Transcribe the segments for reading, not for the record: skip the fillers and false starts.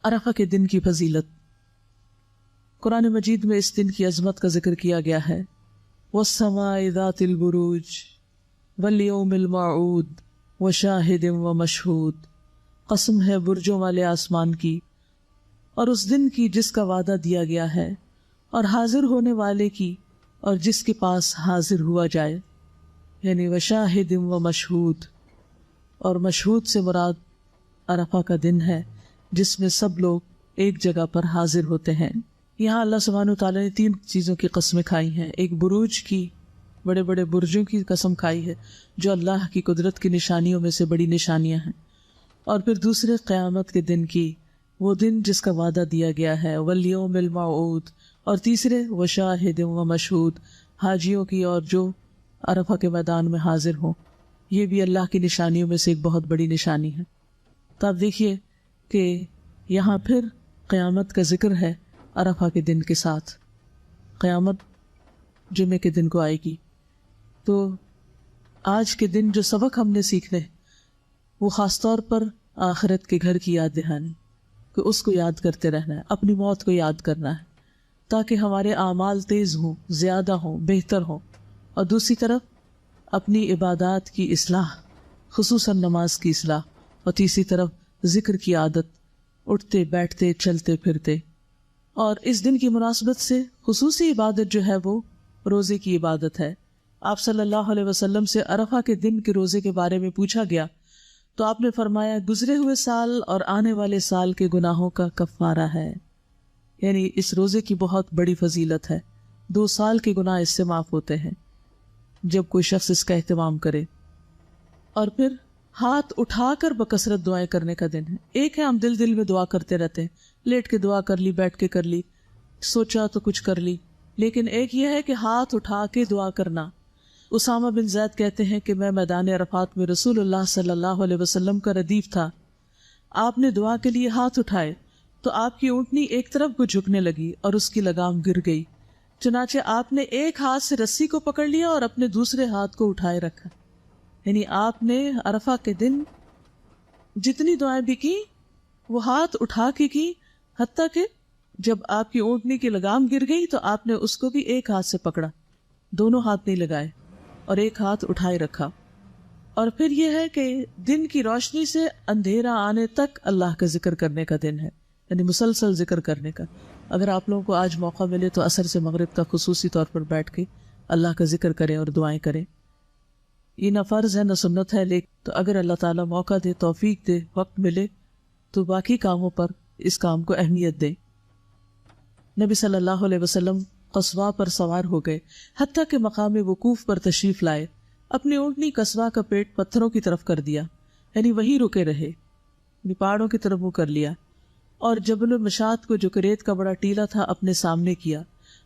عرفہ کے دن کی فضیلت۔ قرآن مجید میں اس دن کی عظمت کا ذکر کیا گیا ہے۔ وَالسَّمَاءِ ذَاتِ الْبُرُوجِ وَالْيَوْمِ الْمَوْعُودِ وَشَاهِدٍ وَمَشْهُودٍ، قسم ہے برجوں والے آسمان کی اور اس دن کی جس کا وعدہ دیا گیا ہے، اور حاضر ہونے والے کی اور جس کے پاس حاضر ہوا جائے، یعنی وَشَاهِدٍ وَمَشْهُودٍ، اور مشہود سے مراد عرفہ کا دن ہے جس میں سب لوگ ایک جگہ پر حاضر ہوتے ہیں۔ یہاں اللہ سبحانہ وتعالی نے 3 چیزوں کی قسمیں کھائی ہیں۔ ایک بروج کی، بڑے بڑے برجوں کی قسم کھائی ہے جو اللہ کی قدرت کی نشانیوں میں سے بڑی نشانیاں ہیں، اور پھر دوسرے قیامت کے دن کی، وہ دن جس کا وعدہ دیا گیا ہے، والیوم الموعود، اور تیسرے وشاہد ومشہود، حاجیوں کی اور جو عرفہ کے میدان میں حاضر ہوں۔ یہ بھی اللہ کی نشانیوں میں سے ایک بہت بڑی نشانی ہے۔ تو آپ دیکھیے کہ یہاں پھر قیامت کا ذکر ہے عرفہ کے دن کے ساتھ۔ قیامت جمعے کے دن کو آئے گی، تو آج کے دن جو سبق ہم نے سیکھنے وہ خاص طور پر آخرت کے گھر کی یاد دہانی، کہ اس کو یاد کرتے رہنا ہے، اپنی موت کو یاد کرنا ہے، تاکہ ہمارے اعمال تیز ہوں، زیادہ ہوں، بہتر ہوں، اور دوسری طرف اپنی عبادات کی اصلاح، خصوصاً نماز کی اصلاح، اور تیسری طرف ذکر کی عادت، اٹھتے بیٹھتے چلتے پھرتے۔ اور اس دن کی مناسبت سے خصوصی عبادت جو ہے وہ روزے کی عبادت ہے۔ آپ صلی اللہ علیہ وسلم سے عرفہ کے دن کے روزے کے بارے میں پوچھا گیا تو آپ نے فرمایا گزرے ہوئے سال اور آنے والے سال کے گناہوں کا کفارہ ہے، یعنی اس روزے کی بہت بڑی فضیلت ہے۔ 2 سال کے گناہ اس سے معاف ہوتے ہیں جب کوئی شخص اس کا اہتمام کرے۔ اور پھر ہاتھ اٹھا کر بکثرت دعائیں کرنے کا دن ہے۔ ایک ہے ہم دل میں دعا کرتے رہتے ہیں، لیٹ کے دعا کر لی، بیٹھ کے کر لی، سوچا تو کچھ کر لی، لیکن ایک یہ ہے کہ ہاتھ اٹھا کے دعا کرنا۔ اسامہ بن زید کہتے ہیں کہ میں میدان عرفات میں رسول اللہ صلی اللہ علیہ وسلم کا ردیف تھا، آپ نے دعا کے لیے ہاتھ اٹھائے تو آپ کی اونٹنی ایک طرف کو جھکنے لگی اور اس کی لگام گر گئی، چنانچہ آپ نے ایک ہاتھ سے رسی کو پکڑ لیا اور اپنے دوسرے ہاتھ کو اٹھائے رکھا۔ یعنی آپ نے عرفہ کے دن جتنی دعائیں بھی کی وہ ہاتھ اٹھا کے کی، حتیٰ کہ جب آپ کی اونٹنی کی لگام گر گئی تو آپ نے اس کو بھی ایک ہاتھ سے پکڑا، دونوں ہاتھ نہیں لگائے، اور ایک ہاتھ اٹھائے رکھا۔ اور پھر یہ ہے کہ دن کی روشنی سے اندھیرا آنے تک اللہ کا ذکر کرنے کا دن ہے، یعنی مسلسل ذکر کرنے کا۔ اگر آپ لوگوں کو آج موقع ملے تو عصر سے مغرب تک خصوصی طور پر بیٹھ کے اللہ کا ذکر کریں اور دعائیں کریں۔ یہ نہ فرض ہے نہ سنت ہے، لیکن تو اگر اللہ تعالیٰ موقع دے، توفیق دے، وقت ملے تو باقی کاموں پر اس کام کو اہمیت دے۔ نبی صلی اللہ علیہ وسلم قصواء پر سوار ہو گئے، حتیٰ کہ مقام وقوف پر تشریف لائے، اپنی اونٹنی قصواء کا پیٹ پتھروں کی طرف کر دیا، یعنی وہیں رکے رہے، یعنی پہاڑوں کی طرف منہ کر لیا، اور جبل المشات کو جو کہ ریت کا بڑا ٹیلا تھا اپنے سامنے کیا،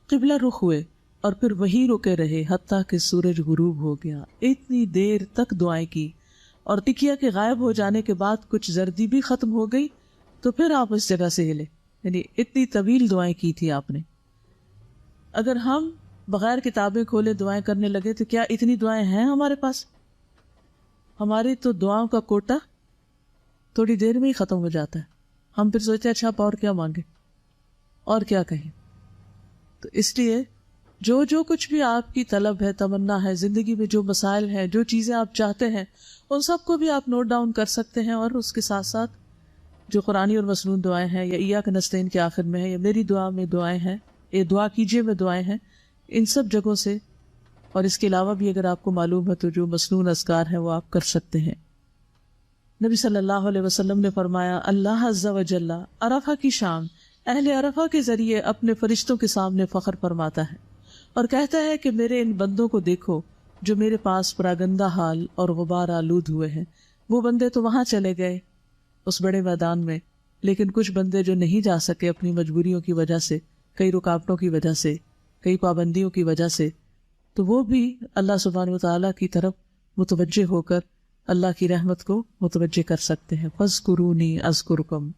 قبلہ رخ ہوئے اور پھر وہیں رکے رہے حتیٰ کہ سورج غروب ہو گیا۔ اتنی دیر تک دعائیں کی، اور ٹکیا کے غائب ہو جانے کے بعد کچھ زردی بھی ختم ہو گئی تو پھر آپ اس جگہ سے ہلے، یعنی اتنی طویل دعائیں کی تھی آپ نے۔ اگر ہم بغیر کتابیں کھولے دعائیں کرنے لگے تو کیا اتنی دعائیں ہیں ہمارے پاس؟ ہماری تو دعاؤں کا کوٹا تھوڑی دیر میں ہی ختم ہو جاتا ہے۔ ہم پھر سوچتے اچھا آپ اور کیا مانگے، اور کیا کہیں۔ تو اس لیے جو کچھ بھی آپ کی طلب ہے، تمنا ہے، زندگی میں جو مسائل ہیں، جو چیزیں آپ چاہتے ہیں، ان سب کو بھی آپ نوٹ ڈاؤن کر سکتے ہیں، اور اس کے ساتھ ساتھ جو قرآنی اور مسنون دعائیں ہیں، یا ایاک نستعین کے آخر میں ہے، یا میری دعا میں دعائیں ہیں، یہ دعا کیجئے میں دعائیں ہیں، ان سب جگہوں سے، اور اس کے علاوہ بھی اگر آپ کو معلوم ہے تو جو مسنون اذکار ہیں وہ آپ کر سکتے ہیں۔ نبی صلی اللہ علیہ وسلم نے فرمایا اللہ عز و جل عرفہ کی شام اہل عرفہ کے ذریعے اپنے فرشتوں کے سامنے فخر فرماتا ہے اور کہتا ہے کہ میرے ان بندوں کو دیکھو جو میرے پاس پراگندہ حال اور غبار آلود ہوئے ہیں۔ وہ بندے تو وہاں چلے گئے اس بڑے میدان میں، لیکن کچھ بندے جو نہیں جا سکے اپنی مجبوریوں کی وجہ سے، کئی رکاوٹوں کی وجہ سے، کئی پابندیوں کی وجہ سے، تو وہ بھی اللہ سبحانہ وتعالیٰ کی طرف متوجہ ہو کر اللہ کی رحمت کو متوجہ کر سکتے ہیں۔ فاذکرونی اذکرکم۔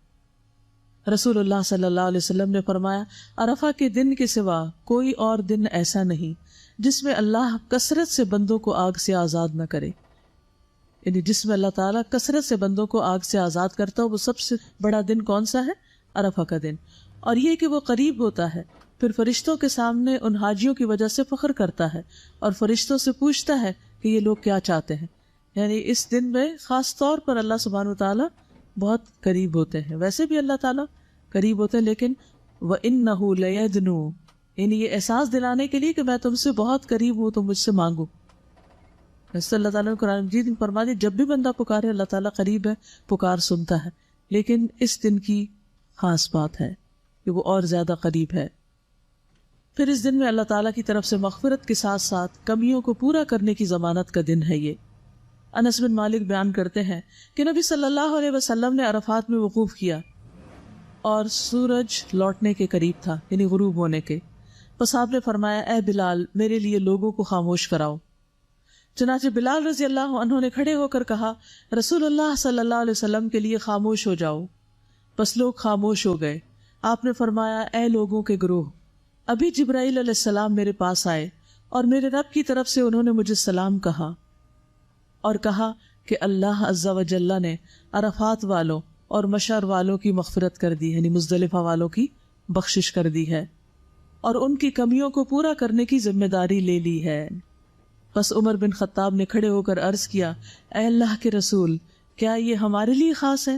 رسول اللہ صلی اللہ علیہ وسلم نے فرمایا عرفہ کے دن کے سوا کوئی اور دن ایسا نہیں جس میں اللہ کثرت سے بندوں کو آگ سے آزاد نہ کرے، یعنی جس میں اللہ تعالیٰ کثرت سے بندوں کو آگ سے آزاد کرتا ہو۔ وہ سب سے بڑا دن کون سا ہے؟ عرفہ کا دن، اور یہ کہ وہ قریب ہوتا ہے، پھر فرشتوں کے سامنے ان حاجیوں کی وجہ سے فخر کرتا ہے اور فرشتوں سے پوچھتا ہے کہ یہ لوگ کیا چاہتے ہیں. یعنی اس دن میں خاص طور پر اللہ سبحانہ وتعالیٰ بہت قریب ہوتے ہیں. ویسے بھی اللہ تعالیٰ قریب ہوتے ہیں، لیکن وَإِنَّهُ لَيَدْنُو، یعنی یہ احساس دلانے کے لیے کہ میں تم سے بہت قریب ہوں، تو مجھ سے مانگو. جیسے اللہ تعالیٰ نے قرآن مجید میں فرما دیا جب بھی بندہ پکارے اللہ تعالیٰ قریب ہے، پکار سنتا ہے. لیکن اس دن کی خاص بات ہے کہ وہ اور زیادہ قریب ہے. پھر اس دن میں اللہ تعالیٰ کی طرف سے مغفرت کے ساتھ ساتھ کمیوں کو پورا کرنے کی ضمانت کا دن ہے. یہ انس بن مالک بیان کرتے ہیں کہ نبی صلی اللہ علیہ وسلم نے عرفات میں وقوف کیا اور سورج لوٹنے کے قریب تھا، یعنی غروب ہونے کے. پس آپ نے فرمایا اے بلال میرے لیے لوگوں کو خاموش کراؤ. چنانچہ بلال رضی اللہ عنہ نے کھڑے ہو کر کہا رسول اللہ صلی اللہ علیہ وسلم کے لیے خاموش ہو جاؤ. بس لوگ خاموش ہو گئے. آپ نے فرمایا اے لوگوں کے گروہ، ابھی جبرائیل علیہ السلام میرے پاس آئے اور میرے رب کی طرف سے انہوں نے مجھے سلام کہا اور کہا کہ اللہ عز و جل نے عرفات والوں اور مشعر والوں کی مغفرت کر دی، یعنی مزدلفہ والوں کی بخشش کر دی ہے اور ان کی کمیوں کو پورا کرنے کی ذمہ داری لے لی ہے. بس عمر بن خطاب نے کھڑے ہو کر عرض کیا اے اللہ کے رسول، کیا یہ ہمارے لیے خاص ہے؟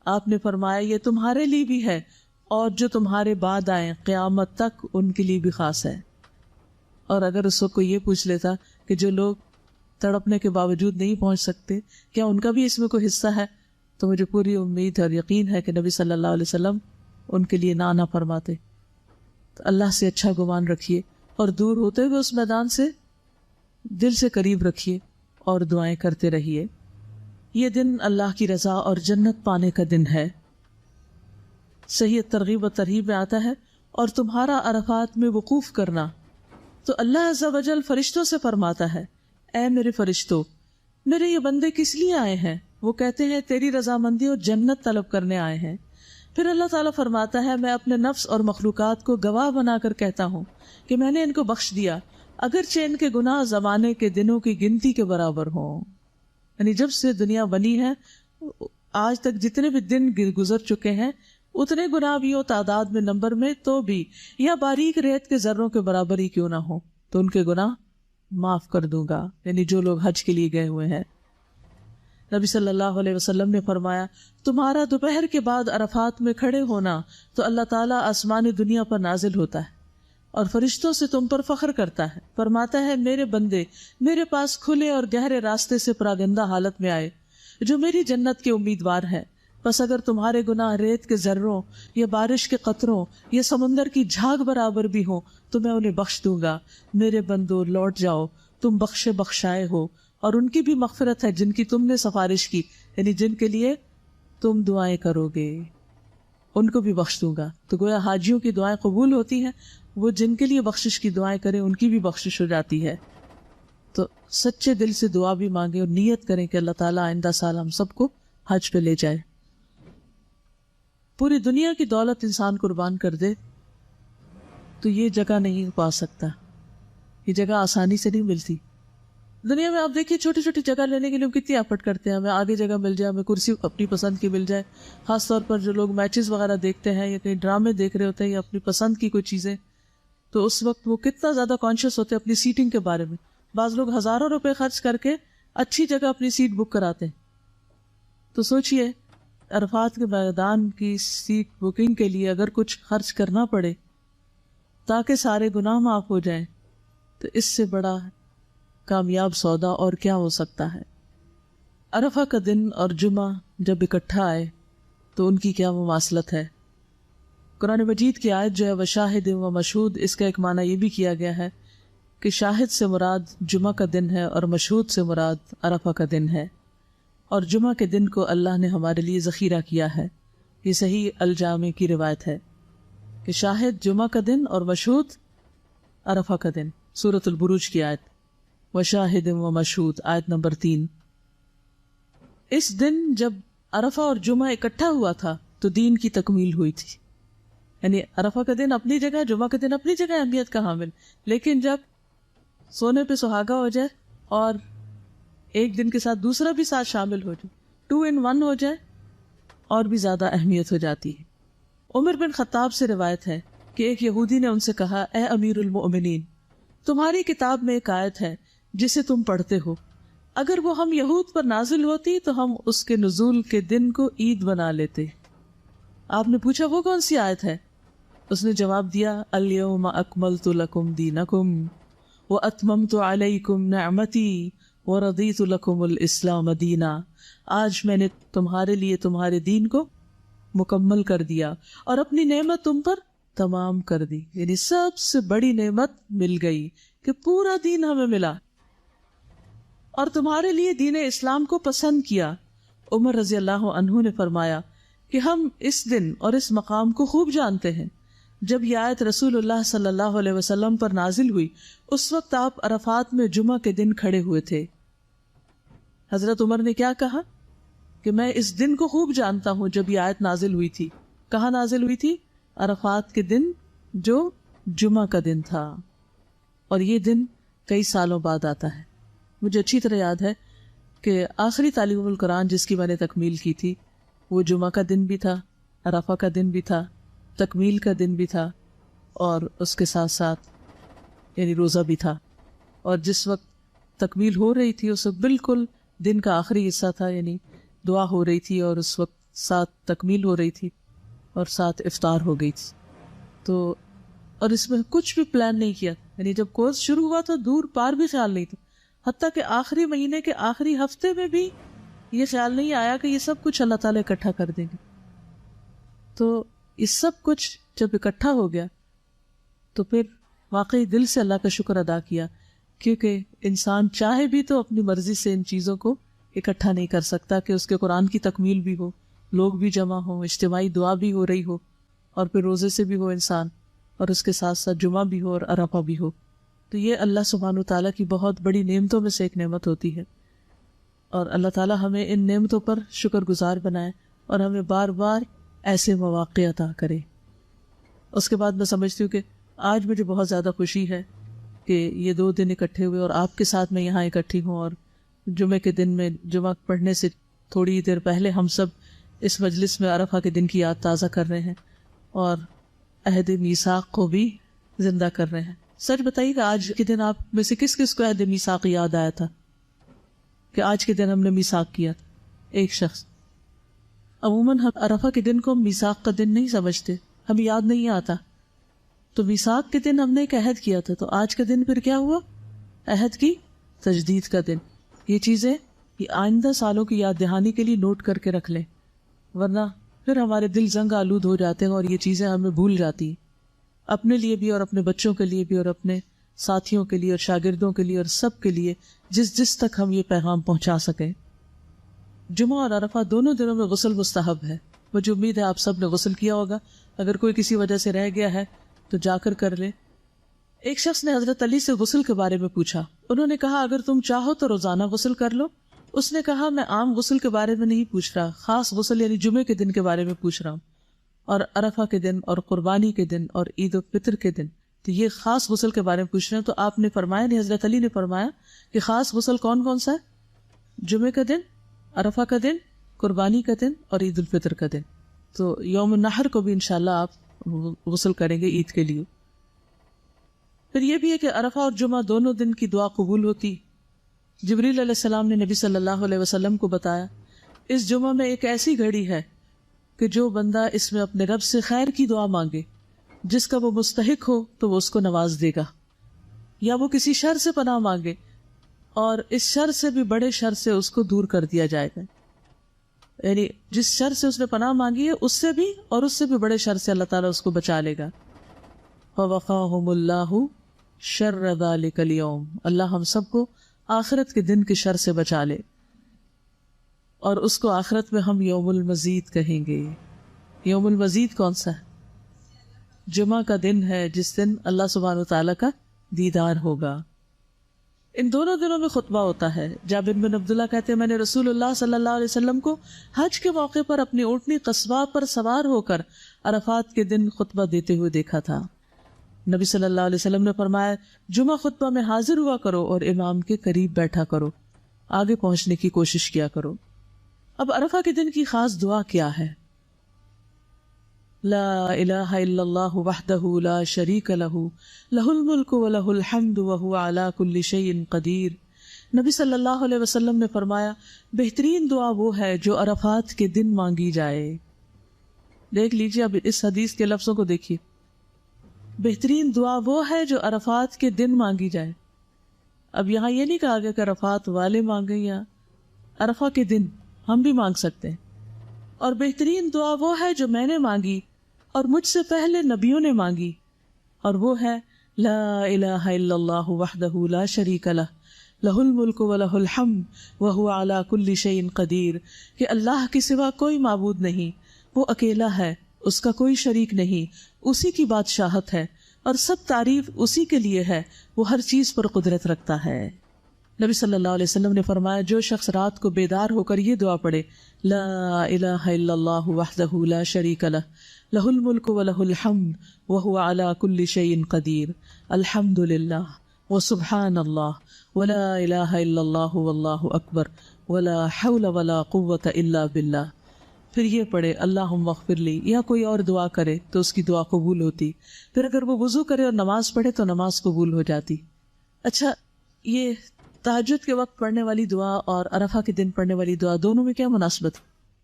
آپ نے فرمایا یہ تمہارے لیے بھی ہے اور جو تمہارے بعد آئیں قیامت تک ان کے لیے بھی خاص ہے. اور اگر اس وقت کوئی یہ پوچھ لیتا کہ جو لوگ تڑپنے کے باوجود نہیں پہنچ سکتے کیا ان کا بھی اس میں کوئی حصہ ہے، تو مجھے پوری امید اور یقین ہے کہ نبی صلی اللہ علیہ وسلم ان کے لیے نہ فرماتے. تو اللہ سے اچھا گمان رکھیے اور دور ہوتے ہوئے اس میدان سے دل سے قریب رکھیے اور دعائیں کرتے رہیے. یہ دن اللہ کی رضا اور جنت پانے کا دن ہے. صحیح ترغیب و ترہیب میں آتا ہے اور تمہارا عرفات میں وقوف کرنا تو اللہ عز و جل فرشتوں سے فرماتا ہے اے میرے فرشتوں، میرے یہ بندے کس لیے آئے ہیں؟ وہ کہتے ہیں تیری رضامندی اور جنت طلب کرنے آئے ہیں. پھر اللہ تعالیٰ فرماتا ہے میں اپنے نفس اور مخلوقات کو گواہ بنا کر کہتا ہوں کہ میں نے ان کو بخش دیا اگرچہ ان کے گناہ زمانے کے دنوں کی گنتی کے برابر ہوں. یعنی جب سے دنیا بنی ہے آج تک جتنے بھی دن گزر چکے ہیں اتنے گناہ بھی ہو تعداد میں نمبر میں تو بھی، یا باریک ریت کے ذروں کے برابر ہی کیوں نہ ہو، تو ان کے گناہ معاف کر دوں گا. یعنی جو لوگ حج کے لیے گئے ہوئے ہیں. نبی صلی اللہ علیہ وسلم نے فرمایا تمہارا دوپہر کے بعد عرفات میں کھڑے ہونا تو اللہ تعالیٰ آسمان دنیا پر نازل ہوتا ہے اور فرشتوں سے تم پر فخر کرتا ہے. فرماتا ہے میرے بندے میرے پاس کھلے اور گہرے راستے سے پراگندہ حالت میں آئے جو میری جنت کے امیدوار ہیں. بس اگر تمہارے گناہ ریت کے ذروں یا بارش کے قطروں یا سمندر کی جھاگ برابر بھی ہوں تو میں انہیں بخش دوں گا. میرے بندو لوٹ جاؤ، تم بخشے بخشائے ہو اور ان کی بھی مغفرت ہے جن کی تم نے سفارش کی، یعنی جن کے لیے تم دعائیں کرو گے ان کو بھی بخش دوں گا. تو گویا حاجیوں کی دعائیں قبول ہوتی ہیں، وہ جن کے لیے بخشش کی دعائیں کریں ان کی بھی بخشش ہو جاتی ہے. تو سچے دل سے دعا بھی مانگیں اور نیت کریں کہ اللہ تعالیٰ آئندہ سال ہم سب کو حج پہ لے جائے. پوری دنیا کی دولت انسان قربان کر دے تو یہ جگہ نہیں پا سکتا. یہ جگہ آسانی سے نہیں ملتی. دنیا میں آپ دیکھیے چھوٹی چھوٹی جگہ لینے کے لیے کتنی ایفرٹ کرتے ہیں. ہمیں آگے جگہ مل جائے، ہمیں کرسی اپنی پسند کی مل جائے. خاص طور پر جو لوگ میچز وغیرہ دیکھتے ہیں یا کہیں ڈرامے دیکھ رہے ہوتے ہیں یا اپنی پسند کی کوئی چیزیں، تو اس وقت وہ کتنا زیادہ کانشیس ہوتے ہیں اپنی سیٹنگ کے بارے میں. بعض لوگ ہزاروں روپے خرچ کر کے اچھی جگہ اپنی سیٹ بک کراتے ہیں. تو سوچئے عرفات کے میدان کی سیٹ بکنگ کے لیے اگر کچھ خرچ کرنا پڑے تاکہ سارے گناہ معاف ہو جائیں تو اس سے بڑا کامیاب سودا اور کیا ہو سکتا ہے. عرفہ کا دن اور جمعہ جب اکٹھا آئے تو ان کی کیا مماثلت ہے. قرآن مجید کی آیت جو ہے وشاہد و مشہود، اس کا ایک معنی یہ بھی کیا گیا ہے کہ شاہد سے مراد جمعہ کا دن ہے اور مشہود سے مراد عرفہ کا دن ہے. اور جمعہ کے دن کو اللہ نے ہمارے لیے ذخیرہ کیا ہے. یہ صحیح الجامع کی روایت ہے کہ شاہد جمعہ کا دن اور مشہود عرفہ کا دن. سورۃ البروج کی آیت وشاہد و مشہود آیت نمبر 3. اس دن جب عرفہ اور جمعہ اکٹھا ہوا تھا تو دین کی تکمیل ہوئی تھی. یعنی عرفہ کا دن اپنی جگہ، جمعہ کا دن اپنی جگہ اہمیت کا حامل، لیکن جب سونے پہ سہاگا ہو جائے اور ایک دن کے ساتھ دوسرا بھی ساتھ شامل ہو جائے، 2 in 1 ہو جائے، اور بھی زیادہ اہمیت ہو جاتی ہے. عمر بن خطاب سے روایت ہے کہ ایک یہودی نے ان سے کہا، اے امیر المؤمنین، تمہاری کتاب میں ایک آیت ہے جسے تم پڑھتے ہو، اگر وہ ہم یہود پر نازل ہوتی تو ہم اس کے نزول کے دن کو عید بنا لیتے۔ آپ نے پوچھا وہ کون سی آیت ہے؟ اس نے جواب دیا، الیوم اکملت لکم دینکم واتممت علیکم نعمتی ورضیت لکم الاسلام دینا، آج میں نے تمہارے لیے تمہارے دین کو مکمل کر دیا اور اپنی نعمت تم پر تمام کر دی۔ یعنی سب سے بڑی نعمت مل گئی کہ پورا دین ہمیں ملا اور تمہارے لیے دین اسلام کو پسند کیا۔ عمر رضی اللہ عنہ نے فرمایا کہ ہم اس دن اور اس مقام کو خوب جانتے ہیں۔ جب یہ آیت رسول اللہ صلی اللہ علیہ وسلم پر نازل ہوئی اس وقت آپ عرفات میں جمعہ کے دن کھڑے ہوئے تھے۔ حضرت عمر نے کیا کہا کہ میں اس دن کو خوب جانتا ہوں جب یہ آیت نازل ہوئی تھی۔ کہاں نازل ہوئی تھی؟ عرفات کے دن جو جمعہ کا دن تھا، اور یہ دن کئی سالوں بعد آتا ہے۔ مجھے اچھی طرح یاد ہے کہ آخری تعلیم القرآن جس کی میں نے تکمیل کی تھی وہ جمعہ کا دن بھی تھا، عرفہ کا دن بھی تھا، تکمیل کا دن بھی تھا، اور اس کے ساتھ ساتھ یعنی روزہ بھی تھا۔ اور جس وقت تکمیل ہو رہی تھی اس وقت بالکل دن کا آخری حصہ تھا، یعنی دعا ہو رہی تھی اور اس وقت ساتھ تکمیل ہو رہی تھی اور ساتھ افطار ہو گئی تھی۔ تو اور اس میں کچھ بھی پلان نہیں کیا، یعنی جب کورس شروع ہوا تو دور پار بھی خیال نہیں تھا، حتیٰ کہ آخری مہینے کے آخری ہفتے میں بھی یہ خیال نہیں آیا کہ یہ سب کچھ اللہ تعالیٰ اکٹھا کر دیں گے۔ تو یہ سب کچھ جب اکٹھا ہو گیا تو پھر واقعی دل سے اللہ کا شکر ادا کیا، کیونکہ انسان چاہے بھی تو اپنی مرضی سے ان چیزوں کو اکٹھا نہیں کر سکتا کہ اس کے قرآن کی تکمیل بھی ہو، لوگ بھی جمع ہوں، اجتماعی دعا بھی ہو رہی ہو، اور پھر روزے سے بھی ہو انسان، اور اس کے ساتھ ساتھ جمعہ بھی ہو اور عرفہ بھی ہو۔ تو یہ اللہ سبحانہ تعالیٰ کی بہت بڑی نعمتوں میں سے ایک نعمت ہوتی ہے، اور اللہ تعالیٰ ہمیں ان نعمتوں پر شکر گزار بنائے اور ہمیں بار بار ایسے مواقع عطا کرے۔ اس کے بعد میں سمجھتی ہوں کہ آج مجھے بہت زیادہ خوشی ہے کہ یہ 2 دن اکٹھے ہوئے اور آپ کے ساتھ میں یہاں اکٹھی ہوں، اور جمعے کے دن میں جمعہ پڑھنے سے تھوڑی دیر پہلے ہم سب اس مجلس میں عرفہ کے دن کی یاد تازہ کر رہے ہیں اور عہد میثاق کو بھی زندہ کر رہے ہیں۔ سچ بتائیے کہ آج کے دن آپ میں سے کس کس کو عہد میثاق یاد آیا تھا کہ آج کے دن ہم نے میثاق کیا؟ ایک شخص۔ عموماً ہم عرفہ کے دن کو میثاق کا دن نہیں سمجھتے، ہمیں یاد نہیں آتا، تو میثاق کے دن ہم نے ایک عہد کیا تھا، تو آج کا دن پھر کیا ہوا؟ عہد کی تجدید کا دن۔ یہ چیزیں یہ آئندہ سالوں کی یاد دہانی کے لیے نوٹ کر کے رکھ لیں، ورنہ پھر ہمارے دل زنگ آلود ہو جاتے ہیں اور یہ چیزیں ہمیں بھول جاتی ہیں، اپنے لیے بھی اور اپنے بچوں کے لیے بھی اور اپنے ساتھیوں کے لیے اور شاگردوں کے لیے اور سب کے لیے، جس تک ہم یہ پیغام پہنچا سکیں۔ جمعہ اور عرفہ دونوں دنوں میں غسل مستحب ہے۔ مجھے امید ہے آپ سب نے غسل کیا ہوگا، اگر کوئی کسی وجہ سے رہ گیا ہے تو جا کر لے۔ ایک شخص نے حضرت علی سے غسل کے بارے میں پوچھا، انہوں نے کہا اگر تم چاہو تو روزانہ غسل کر لو۔ اس نے کہا میں عام غسل کے بارے میں نہیں پوچھ رہا، خاص غسل یعنی جمعے کے دن کے بارے میں پوچھ رہا ہوں، اور عرفہ کے دن اور قربانی کے دن اور عید الفطر کے دن، تو یہ خاص غسل کے بارے میں پوچھ رہے ہیں۔ تو آپ نے فرمایا، نہیں حضرت علی نے فرمایا کہ خاص غسل کون کون سا ہے؟ جمعے کا دن، عرفہ کا دن، قربانی کا دن اور عید الفطر کا دن۔ تو یوم النحر کو بھی انشاءاللہ آپ غسل کریں گے عید کے لیے۔ پھر یہ بھی ہے کہ عرفہ اور جمعہ دونوں دن کی دعا قبول ہوتی۔ جبریل علیہ السلام نے نبی صلی اللہ علیہ وسلم کو بتایا اس جمعہ میں ایک ایسی گھڑی ہے کہ جو بندہ اس میں اپنے رب سے خیر کی دعا مانگے، جس کا وہ مستحق ہو تو وہ اس کو نواز دے گا، یا وہ کسی شر سے پناہ مانگے اور اس شر سے بھی بڑے شر سے اس کو دور کر دیا جائے گا، یعنی جس شر سے اس نے پناہ مانگی ہے اس سے بھی اور اس سے بھی بڑے شر سے اللہ تعالیٰ اس کو بچا لے گا۔ فَوَقَاهُمُ اللَّهُ شَرَّ ذَلِكَ الْيَوْمِ، اللہ ہم سب کو آخرت کے دن کے شر سے بچا لے، اور اس کو آخرت میں ہم یوم المزید کہیں گے۔ یوم المزید کون سا ہے؟ جمعہ کا دن ہے جس دن اللہ سبحانہ وتعالیٰ کا دیدار ہوگا۔ ان دونوں دنوں میں خطبہ ہوتا ہے۔ جابر بن عبداللہ کہتے ہیں میں نے رسول اللہ صلی اللہ علیہ وسلم کو حج کے موقع پر اپنی اونٹنی قصبہ پر سوار ہو کر عرفات کے دن خطبہ دیتے ہوئے دیکھا تھا۔ نبی صلی اللہ علیہ وسلم نے فرمایا جمعہ خطبہ میں حاضر ہوا کرو اور امام کے قریب بیٹھا کرو، آگے پہنچنے کی کوشش کیا کرو۔ اب عرفہ کے دن کی خاص دعا کیا ہے؟ لا الہ الا اللہ وحدہ لا شریک لہ لہ الملک ولہ الحمد وہو علی کل شیء قدیر۔ نبی صلی اللہ علیہ وسلم نے فرمایا بہترین دعا وہ ہے جو عرفات کے دن مانگی جائے۔ دیکھ لیجیے اب اس حدیث کے لفظوں کو دیکھیے، بہترین دعا وہ ہے جو عرفات کے دن مانگی جائے۔ اب یہاں یہ نہیں کہا گیا کہ عرفات والے مانگیں، یا عرفہ کے دن ہم بھی مانگ سکتے ہیں۔ اور بہترین دعا وہ ہے جو میں نے مانگی اور مجھ سے پہلے نبیوں نے مانگی، اور وہ ہے لا الہ الا اللہ وحدہ لا شریک لہ لہ الملک ولہ الحمد وہو علی کل شیء قدیر، کہ اللہ کے سوا کوئی معبود نہیں، وہ اکیلا ہے، اس کا کوئی شریک نہیں، اسی کی بادشاہت ہے اور سب تعریف اسی کے لیے ہے، وہ ہر چیز پر قدرت رکھتا ہے۔ نبی صلی اللہ علیہ وسلم نے فرمایا جو شخص رات کو بیدار ہو کر یہ دعا پڑھے لا الہ الا اللہ وحدہ لا شریک لہ لہ الملک ولہ الحمد وہو علی کل شیء قدیر، الحمد للہ وسبحان اللہ ولا الہ الا اللہ واللہ اکبر ولا حول ولا قوۃ الا باللہ، پھر یہ پڑھے اللہم اغفر لی، یا کوئی اور دعا کرے تو اس کی دعا قبول ہوتی، پھر اگر وہ وضو کرے اور نماز پڑھے تو نماز قبول ہو جاتی۔ اچھا، یہ تہجد کے وقت پڑھنے والی دعا اور عرفہ کے دن پڑھنے والی دعا دونوں میں کیا مناسبت؟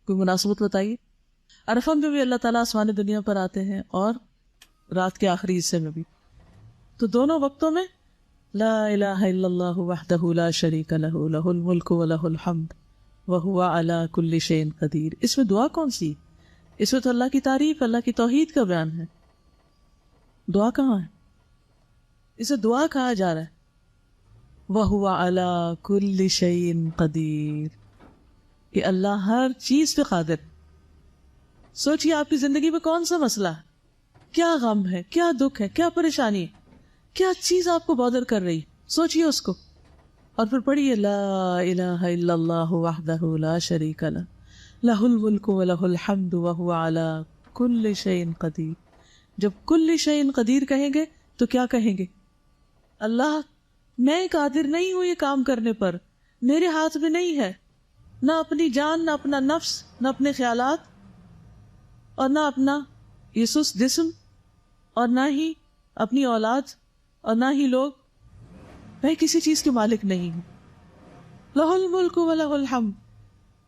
کوئی مناسبت بتائیے۔ عرفہ میں بھی اللہ تعالیٰ آسمان دنیا پر آتے ہیں اور رات کے آخری حصے میں بھی، تو دونوں وقتوں میں لا الہ الا اللہ وحدہ لا شریک لہ لہ الملک ولہ الحمد وہو علی کل شیء قدیر۔ اس میں دعا کون سی؟ اس میں تو اللہ کی تعریف، اللہ کی توحید کا بیان ہے۔ دعا کہاں ہے؟ اسے دعا کہا جا رہا ہے وَهُوَ عَلَى كُلِّ شَيْءٍ قَدِيرٌ، کہ اللہ ہر چیز پہ قادر۔ سوچئے آپ کی زندگی میں کون سا مسئلہ ہے، کیا غم ہے، کیا دکھ ہے، کیا پریشانی ہے، کیا چیز آپ کو بادر کر رہی، سوچئے اس کو، اور پھر پڑھیے لا الہ الا اللہ وحدہ لا شریک لہ لہ الملک ولہ الحمد وہو علی کل شیء قدیر۔ جب کل شیء قدیر کہیں گے تو کیا کہیں گے؟ اللہ میں قادر نہیں ہوں یہ کام کرنے پر، میرے ہاتھ میں نہیں ہے، نہ اپنی جان، نہ اپنا نفس، نہ اپنے خیالات، اور نہ اپنا یہ سست جسم، اور نہ ہی اپنی اولاد، اور نہ ہی لوگ، میں کسی چیز کے مالک نہیں ہوں۔ لہ الملک ولہ الحمد،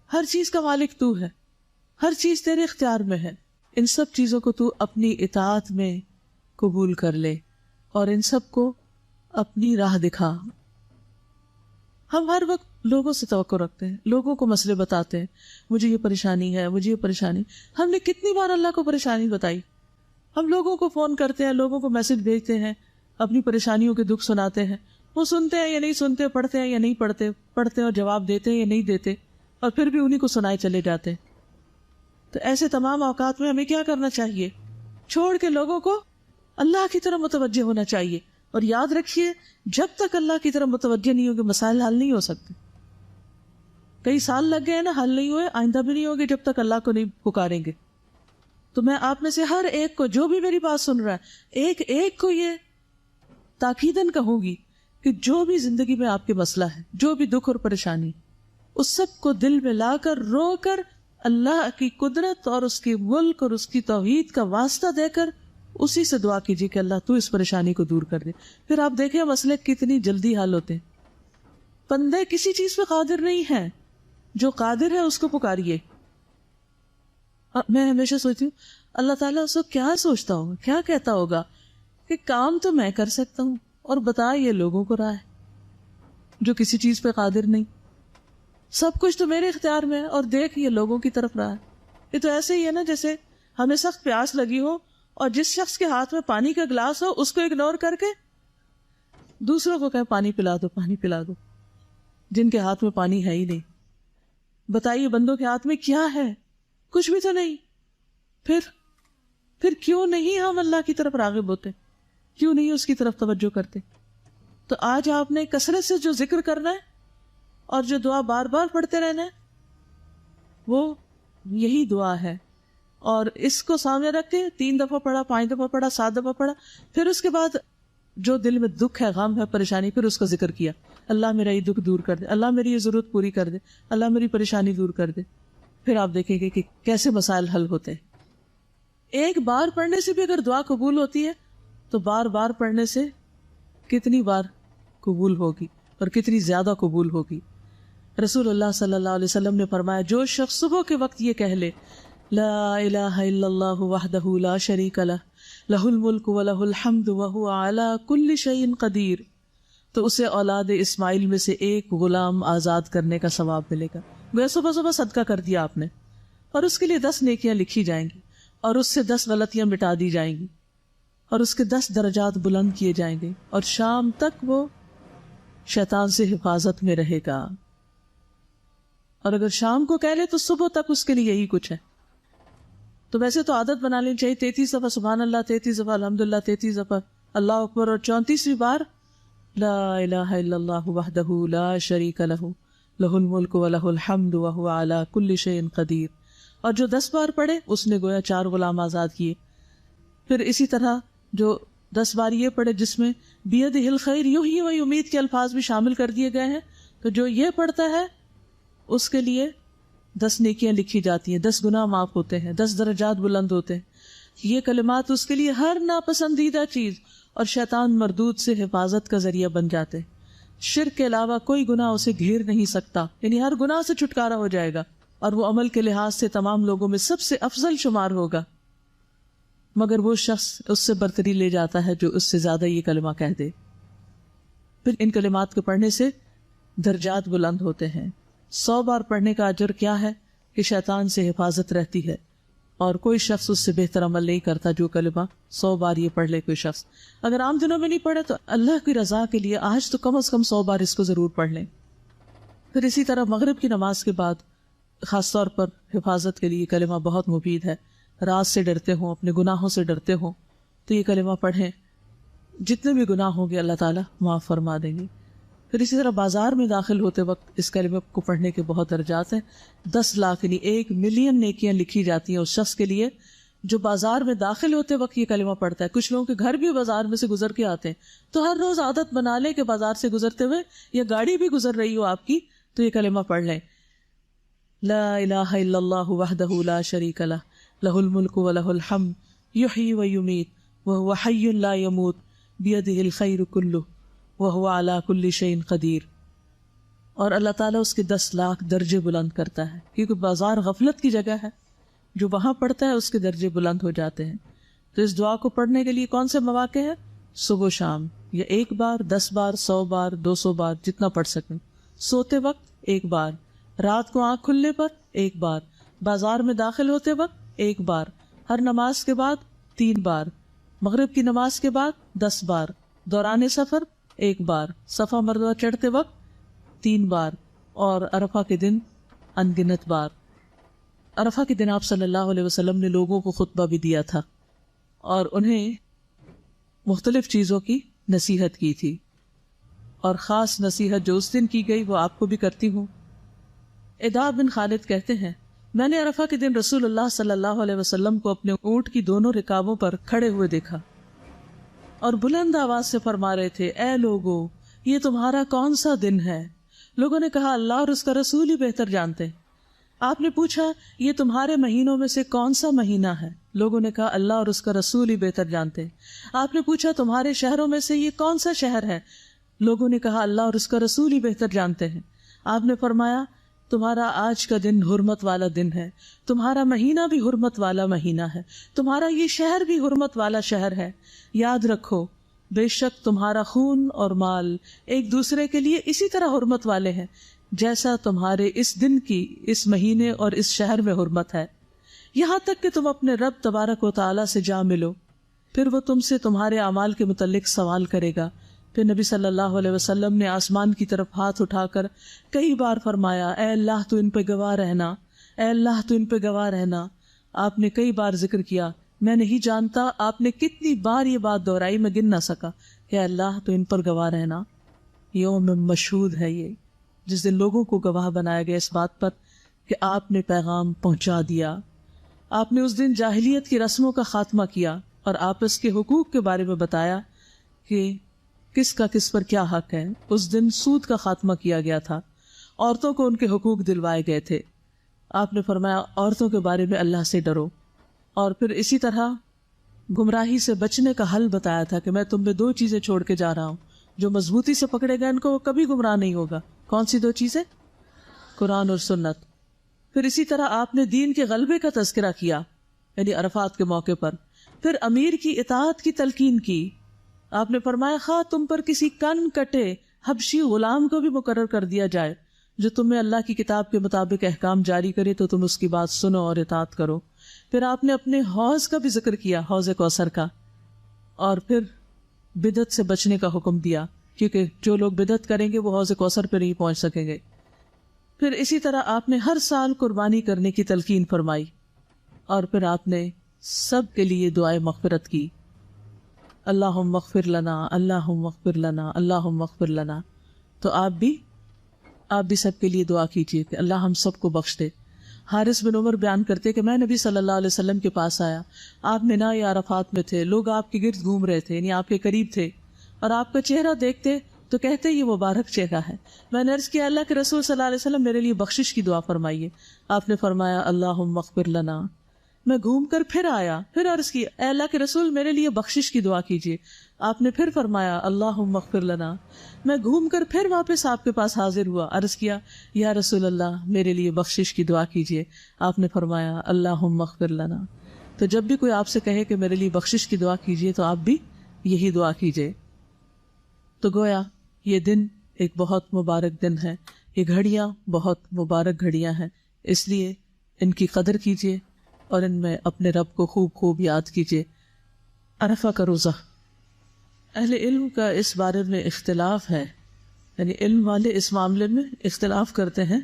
ہر چیز کا مالک تو ہے، ہر چیز تیرے اختیار میں ہے، ان سب چیزوں کو تو اپنی اطاعت میں قبول کر لے اور ان سب کو اپنی راہ دکھا۔ ہم ہر وقت لوگوں سے توقع رکھتے ہیں، لوگوں کو مسئلے بتاتے ہیں، مجھے یہ پریشانی ہے، مجھے یہ پریشانی۔ ہم نے کتنی بار اللہ کو پریشانی بتائی؟ ہم لوگوں کو فون کرتے ہیں، لوگوں کو میسج بھیجتے ہیں، اپنی پریشانیوں کے دکھ سناتے ہیں، وہ سنتے ہیں یا نہیں سنتے، پڑھتے ہیں یا نہیں پڑھتے، پڑھتے اور جواب دیتے ہیں یا نہیں دیتے، اور پھر بھی انہیں کو سنائے چلے جاتے ہیں۔ تو ایسے تمام اوقات میں ہمیں کیا کرنا چاہیے؟ چھوڑ کے لوگوں کو اللہ کی طرف متوجہ ہونا چاہیے، اور یاد رکھیے جب تک اللہ کی طرف متوجہ نہیں ہوگے مسائل حل نہیں ہو سکتے۔ کئی سال لگ گئے نا، حل نہیں ہوئے، آئندہ بھی نہیں ہوگے جب تک اللہ کو نہیں پکاریں گے۔ تو میں آپ میں سے ہر ایک کو، جو بھی میری بات سن رہا ہے، ایک ایک کو یہ تاکیداً کہوں گی کہ جو بھی زندگی میں آپ کے مسئلہ ہے، جو بھی دکھ اور پریشانی، اس سب کو دل میں لا کر، رو کر، اللہ کی قدرت اور اس کی ملک اور اس کی توحید کا واسطہ دے کر اسی سے دعا کیجیے کہ اللہ تو اس پریشانی کو دور کر دے۔ پھر آپ دیکھیں مسئلے کتنی جلدی حل ہوتے ہیں۔ بندے کسی چیز پہ قادر نہیں ہے، جو قادر ہے اس کو پکاریے۔ میں ہمیشہ سوچتی ہوں اللہ تعالیٰ اس کو کیا سوچتا ہوگا، کیا کہتا ہوگا کہ کام تو میں کر سکتا ہوں اور بتا یہ لوگوں کو رہا ہے جو کسی چیز پہ قادر نہیں، سب کچھ تو میرے اختیار میں ہے اور دیکھ یہ لوگوں کی طرف رہا ہے۔ یہ تو ایسے ہی ہے نا جیسے ہمیں سخت پیاس لگی ہو اور جس شخص کے ہاتھ میں پانی کا گلاس ہو اس کو اگنور کر کے دوسروں کو کہے پانی پلا دو، پانی پلا دو، جن کے ہاتھ میں پانی ہے ہی نہیں۔ بتائیے بندوں کے ہاتھ میں کیا ہے؟ کچھ بھی تو نہیں۔ پھر کیوں نہیں ہم اللہ کی طرف راغب ہوتے؟ کیوں نہیں اس کی طرف توجہ کرتے؟ تو آج آپ نے کثرت سے جو ذکر کرنا ہے اور جو دعا بار بار پڑھتے رہنا ہے وہ یہی دعا ہے، اور اس کو سامنے رکھ کے 3 دفعہ پڑھا، 5 دفعہ پڑھا، 7 دفعہ پڑھا، پھر اس کے بعد جو دل میں دکھ ہے، غم ہے، پریشانی، پھر اس کا ذکر کیا، اللہ میرا یہ دکھ دور کر دے، اللہ میری یہ ضرورت پوری کر دے، اللہ میری پریشانی دور کر دے۔ پھر آپ دیکھیں گے کہ کیسے مسائل حل ہوتے ہیں۔ ایک بار پڑھنے سے بھی اگر دعا قبول ہوتی ہے تو بار بار پڑھنے سے کتنی بار قبول ہوگی اور کتنی زیادہ قبول ہوگی. رسول اللہ صلی اللہ علیہ وسلم نے فرمایا جو شخص صبح کے وقت یہ کہہ لے لا الہ الا اللہ وحدہ لا شریک لہ لہ الملک و لہ الحمد وہو علی کل شیء قدیر، تو اسے اولاد اسماعیل میں سے ایک غلام آزاد کرنے کا ثواب ملے گا. گویا صبح صبح صدقہ کر دیا آپ نے اور اس کے لیے 10 نیکیاں لکھی جائیں گی اور اس سے 10 غلطیاں مٹا دی جائیں گی اور اس کے 10 درجات بلند کیے جائیں گے اور شام تک وہ شیطان سے حفاظت میں رہے گا. اور اگر شام کو کہہ لے تو صبح تک اس کے لیے یہی کچھ ہے. تو ویسے تو عادت بنا لینی چاہیے 33 دفعہ سبحان اللہ، 33 دفعہ الحمدللہ، 33 دفعہ اللہ اکبر اور 34ویں بار لا الہ الا اللہ وحدہ لا شریک لہ لہ الملک و لہ الحمد وہو علی کل شیء قدیر. اور جو 10 بار پڑھے اس نے گویا 4 غلام آزاد کیے. پھر اسی طرح جو 10 بار یہ پڑھے جس میں بیدہ الخیر یحیی و یمیت کے الفاظ بھی شامل کر دیے گئے ہیں، تو جو یہ پڑھتا ہے اس کے لیے 10 نیکیاں لکھی جاتی ہیں، 10 گناہ معاف ہوتے ہیں، 10 درجات بلند ہوتے ہیں. یہ کلمات اس کے لیے ہر ناپسندیدہ چیز اور شیطان مردود سے حفاظت کا ذریعہ بن جاتے ہیں. شرک کے علاوہ کوئی گناہ اسے گھیر نہیں سکتا، یعنی ہر گناہ سے چھٹکارا ہو جائے گا اور وہ عمل کے لحاظ سے تمام لوگوں میں سب سے افضل شمار ہوگا. مگر وہ شخص اس سے برتری لے جاتا ہے جو اس سے زیادہ یہ کلمہ کہہ دے. پھر ان کلمات کو پڑھنے سے درجات بلند ہوتے ہیں. 100 بار پڑھنے کا اجر کیا ہے کہ شیطان سے حفاظت رہتی ہے اور کوئی شخص اس سے بہتر عمل نہیں کرتا جو کلمہ 100 بار یہ پڑھ لے کوئی شخص. اگر عام دنوں میں نہیں پڑھے تو اللہ کی رضا کے لیے آج تو کم از کم 100 بار اس کو ضرور پڑھ لیں. پھر اسی طرح مغرب کی نماز کے بعد خاص طور پر حفاظت کے لیے کلمہ بہت مفید ہے. رات سے ڈرتے ہوں، اپنے گناہوں سے ڈرتے ہوں تو یہ کلمہ پڑھیں، جتنے بھی گناہ ہوں گے اللہ تعالیٰ معاف فرما دیں گے. پھر اسی طرح بازار میں داخل ہوتے وقت اس کلمہ کو پڑھنے کے بہت درجات ہیں. 10 لاکھ یعنی 1 ملین نیکیاں لکھی جاتی ہیں اس شخص کے لیے جو بازار میں داخل ہوتے وقت یہ کلمہ پڑھتا ہے. کچھ لوگوں کے گھر بھی بازار میں سے گزر کے آتے ہیں تو ہر روز عادت بنا لیں کہ بازار سے گزرتے ہوئے یا گاڑی بھی گزر رہی ہو آپ کی تو یہ کلمہ پڑھ لیں. لا الہ الا اللہ وحدہ لا شریک لہ لہ الملک و لہ الحمد یحیی و یمیت وہو حی لا یموت بیدہ الخیر کلہ وہو علی کل شیء قدیر. اور اللہ تعالیٰ اس کے 10 لاکھ درجے بلند کرتا ہے کیونکہ بازار غفلت کی جگہ ہے. جو وہاں پڑھتا ہے اس کے درجے بلند ہو جاتے ہیں. تو اس دعا کو پڑھنے کے لیے کون سے مواقع ہیں؟ صبح و شام، یا 1 بار، 10 بار، 100 بار، 200 بار، جتنا پڑھ سکیں. سوتے وقت 1 بار، رات کو آنکھ کھلنے پر 1 بار، بازار میں داخل ہوتے وقت 1 بار، ہر نماز کے بعد 3 بار، مغرب کی نماز کے بعد 10 بار، دوران سفر 1 بار، صفا مروہ چڑھتے وقت 3 بار، اور عرفہ کے دن انگنت بار. عرفہ کے دن آپ صلی اللہ علیہ وسلم نے لوگوں کو خطبہ بھی دیا تھا اور انہیں مختلف چیزوں کی نصیحت کی تھی، اور خاص نصیحت جو اس دن کی گئی وہ آپ کو بھی کرتی ہوں. ادا بن خالد کہتے ہیں میں نے عرفہ کے دن رسول اللہ صلی اللہ علیہ وسلم کو اپنے اونٹ کی دونوں رکابوں پر کھڑے ہوئے دیکھا اور بلند آواز سے فرما رہے تھے اے لوگو یہ تمہارا کون سا دن ہے؟ لوگوں نے کہا اللہ اور اس کا رسول ہی بہتر جانتے ہیں. آپ نے پوچھا یہ تمہارے مہینوں میں سے کون سا مہینہ ہے؟ لوگوں نے کہا اللہ اور اس کا رسول ہی بہتر جانتے ہیں. آپ نے پوچھا تمہارے شہروں میں سے یہ کون سا شہر ہے؟ لوگوں نے کہا اللہ اور اس کا رسول ہی بہتر جانتے ہیں. آپ نے فرمایا تمہارا آج کا دن حرمت والا دن ہے، تمہارا مہینہ بھی حرمت والا مہینہ ہے، تمہارا یہ شہر بھی حرمت والا شہر ہے. یاد رکھو بے شک تمہارا خون اور مال ایک دوسرے کے لیے اسی طرح حرمت والے ہیں جیسا تمہارے اس دن کی، اس مہینے اور اس شہر میں حرمت ہے، یہاں تک کہ تم اپنے رب تبارک و تعالیٰ سے جا ملو، پھر وہ تم سے تمہارے اعمال کے متعلق سوال کرے گا. پھر نبی صلی اللہ علیہ وسلم نے آسمان کی طرف ہاتھ اٹھا کر کئی بار فرمایا اے اللہ تو ان پہ گواہ رہنا، اے اللہ تو ان پہ گواہ رہنا. آپ نے کئی بار ذکر کیا، میں نہیں جانتا آپ نے کتنی بار یہ بات دہرائی، میں گن نہ سکا کہ اللہ تو ان پر گواہ رہنا. یوم مشہود ہے یہ، جس دن لوگوں کو گواہ بنایا گیا اس بات پر کہ آپ نے پیغام پہنچا دیا. آپ نے اس دن جاہلیت کی رسموں کا خاتمہ کیا اور آپس کے حقوق کے بارے میں بتایا کہ کس کا کس پر کیا حق ہے. اس دن سود کا خاتمہ کیا گیا تھا، عورتوں کو ان کے حقوق دلوائے گئے تھے. آپ نے فرمایا عورتوں کے بارے میں اللہ سے ڈرو اور پھر اسی طرح گمراہی سے بچنے کا حل بتایا تھا کہ میں تم میں 2 چیزیں چھوڑ کے جا رہا ہوں، جو مضبوطی سے پکڑے گا ان کو وہ کبھی گمراہ نہیں ہوگا۔ کون سی 2 چیزیں؟ قرآن اور سنت۔ پھر اسی طرح آپ نے دین کے غلبے کا تذکرہ کیا، یعنی عرفات کے موقع پر۔ پھر امیر کی اطاعت کی تلقین کی۔ آپ نے فرمایا خواہ تم پر کسی کن کٹے حبشی غلام کو بھی مقرر کر دیا جائے جو تمہیں اللہ کی کتاب کے مطابق احکام جاری کرے تو تم اس کی بات سنو اور اطاعت کرو۔ پھر آپ نے اپنے حوض کا بھی ذکر کیا، حوض کوثر کا، اور پھر بدعت سے بچنے کا حکم دیا، کیونکہ جو لوگ بدعت کریں گے وہ حوض کوثر پہ نہیں پہنچ سکیں گے۔ پھر اسی طرح آپ نے ہر سال قربانی کرنے کی تلقین فرمائی، اور پھر آپ نے سب کے لیے دعائے مغفرت کی، اللہم اغفر لنا، اللہم اغفر لنا، اللہم اغفر لنا۔ تو آپ بھی سب کے لیے دعا کیجیے کہ اللہ ہم سب کو بخش دے۔ حارث بن عمر بیان کرتے کہ میں نبی صلی اللہ علیہ وسلم کے پاس آیا، آپ مینا یا عرفات میں تھے، لوگ آپ کے گرد گھوم رہے تھے، یعنی آپ کے قریب تھے، اور آپ کا چہرہ دیکھتے تو کہتے یہ مبارک چہرہ ہے۔ میں نے عرض کیا اللہ کے رسول صلی اللہ علیہ وسلم میرے لیے بخشش کی دعا فرمائیے۔ آپ نے فرمایا اللہم اغفر لنا۔ میں گھوم کر پھر آیا، پھر عرض کی اے اللہ کے رسول میرے لیے بخشش کی دعا کیجیے۔ آپ نے پھر فرمایا اللہم اغفر لنا۔ میں گھوم کر پھر واپس آپ کے پاس حاضر ہوا، عرض کیا یا رسول اللہ میرے لیے بخشش کی دعا کیجیے۔ آپ نے فرمایا اللہم اغفر لنا۔ تو جب بھی کوئی آپ سے کہے کہ میرے لیے بخشش کی دعا کیجیے تو آپ بھی یہی دعا کیجیے۔ تو گویا یہ دن ایک بہت مبارک دن ہے، یہ گھڑیاں بہت مبارک گھڑیاں ہیں، اس لیے ان کی قدر کیجیے اور ان میں اپنے رب کو خوب خوب یاد کیجیے۔ عرفہ کا روزہ، اہل علم کا اس بارے میں اختلاف ہے، یعنی علم والے اس معاملے میں اختلاف کرتے ہیں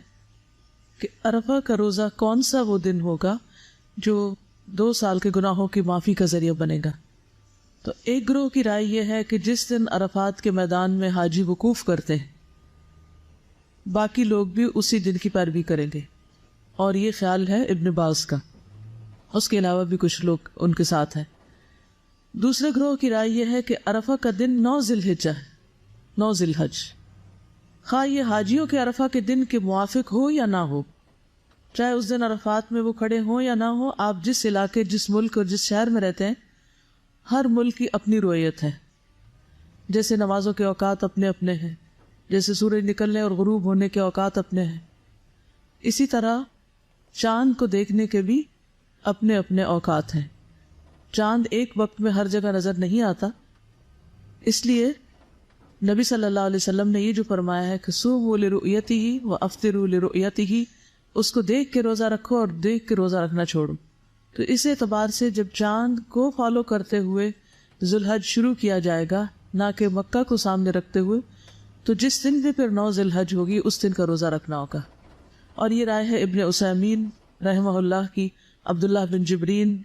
کہ عرفہ کا روزہ کون سا وہ دن ہوگا جو 2 سال کے گناہوں کی معافی کا ذریعہ بنے گا۔ تو ایک گروہ کی رائے یہ ہے کہ جس دن عرفات کے میدان میں حاجی وقوف کرتے ہیں باقی لوگ بھی اسی دن کی پیروی کریں گے، اور یہ خیال ہے ابن باز کا، اس کے علاوہ بھی کچھ لوگ ان کے ساتھ ہیں۔ دوسرے گروہ کی رائے یہ ہے کہ عرفہ کا دن 9 ذی الحجہ ہے، 9 ذی الحج، خواہ یہ حاجیوں کے عرفہ کے دن کے موافق ہو یا نہ ہو، چاہے اس دن عرفات میں وہ کھڑے ہوں یا نہ ہو۔ آپ جس علاقے، جس ملک اور جس شہر میں رہتے ہیں، ہر ملک کی اپنی رویت ہے، جیسے نمازوں کے اوقات اپنے اپنے ہیں، جیسے سورج نکلنے اور غروب ہونے کے اوقات اپنے ہیں، اسی طرح چاند کو دیکھنے کے بھی اپنے اپنے اوقات ہیں۔ چاند ایک وقت میں ہر جگہ نظر نہیں آتا، اس لیے نبی صلی اللہ علیہ وسلم نے یہ جو فرمایا ہے کہ صوموا لرؤیتہ وافطروا لرؤیتہ، اس کو دیکھ کے روزہ رکھو اور دیکھ کے روزہ رکھنا چھوڑو۔ تو اس اعتبار سے جب چاند کو فالو کرتے ہوئے ذو الحج شروع کیا جائے گا، نہ کہ مکہ کو سامنے رکھتے ہوئے، تو جس دن بھی پھر 9 ذی الحج ہوگی اس دن کا روزہ رکھنا ہوگا۔ اور یہ رائے ہے ابن عثیمین رحمہ اللہ کی، عبداللہ بن جبرین،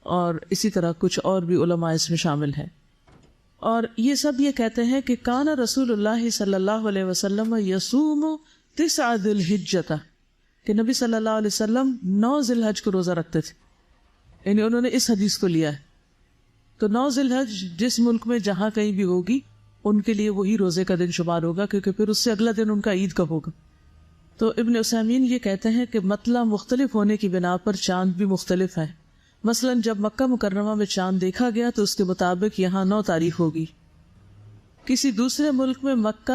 اور اسی طرح کچھ اور بھی علماء اس میں شامل ہیں۔ اور یہ سب یہ کہتے ہیں کہ کان رسول اللہ صلی اللہ علیہ وسلم یصوم 9 ذی الحجۃ، کہ نبی صلی اللہ علیہ وسلم 9 ذی الحج کو روزہ رکھتے تھے، یعنی انہوں نے اس حدیث کو لیا ہے۔ تو 9 ذی الحج جس ملک میں جہاں کہیں بھی ہوگی ان کے لیے وہی روزے کا دن شمار ہوگا، کیونکہ پھر اس سے اگلا دن ان کا عید کب ہوگا۔ تو ابن عثیمین یہ کہتے ہیں کہ مطلع مختلف ہونے کی بنا پر چاند بھی مختلف ہے۔ مثلا جب مکہ مکرمہ میں چاند دیکھا گیا تو اس کے مطابق یہاں 9 تاریخ ہوگی، کسی دوسرے ملک میں مکہ